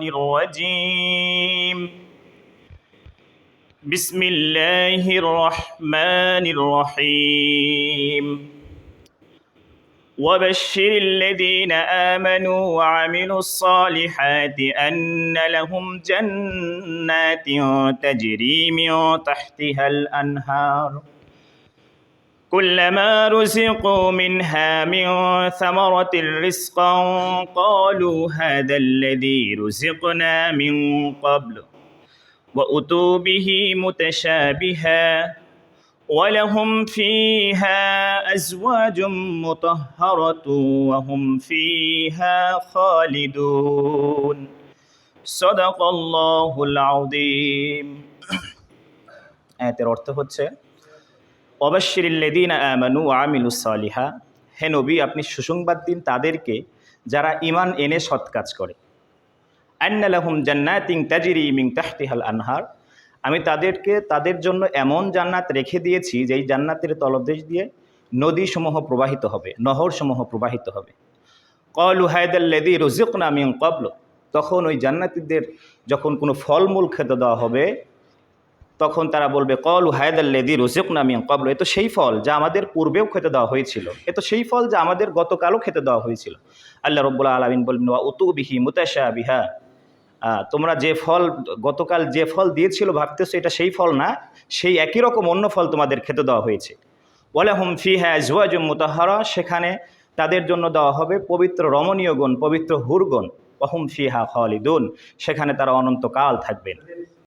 الرجيم بسم الله الرحمن الرحيم وبشر الذين آمنوا وعملوا الصالحات أن لهم جنات تجري من تحتها الأنهار كلما رزقوا منها من ثمرة رزقا قالوا هذا الذي رزقنا من قبل وأتوا به متشابها ولهم فيها أزواج مطهرة وهم فيها خالدون صدق الله العظيم আয়াতের অর্থ হচ্ছে অবাশশিরিল্লাযীনা আমানু ওয়া আমিলুস সালিহা, হে নবী আপনি সুসংবাদ দিন তাদেরকে যারা ঈমান এনে সৎ কাজ করে। আন্না লাহুম জান্নাতিন তাজরি মিন তাহতিহাল আনহার, আমি তাদের জন্য এমন জান্নাত রেখে দিয়েছি যেই জান্নাতের তলদেশ দিয়ে নদীসমূহ প্রবাহিত হবে, নহরসমূহ প্রবাহিত হবে। ক্বালু হাযাল্লাযী রুযিকনা মিন ক্বাবলু, তখন ওই জান্নাতীদের যখন কোনো ফলমূল খেতে দেওয়া হবে তখন তারা বলবে ক্বালু হাযাল্লাযী রুযিকনা মিন ক্বাবলু, এ তো সেই ফল যা আমাদের পূর্বেও খেতে দেওয়া হয়েছিল, এ তো সেই ফল যা আমাদের গতকালও খেতে দেওয়া হয়েছিল। আল্লাহ রাব্বুল আলামিন বলবেন ওয়া উতু বিহি মুতাশাবিহা, তোমরা যে ফল গতকাল যে ফল দিয়েছিল ভাবতেছো এটা সেই ফল না, সেই একই রকম অন্য ফল তোমাদের খেতে দেওয়া হয়েছে। ওয়ালাহুম ফিহা আজওয়াজুম মুতাহহারা, সেখানে তাদের জন্য দেওয়া হবে পবিত্র রমণীয়গণ, পবিত্র হুরগণ। ওয়াহুম ফিহা খালিদুন, সেখানে তারা অনন্তকাল থাকবেন।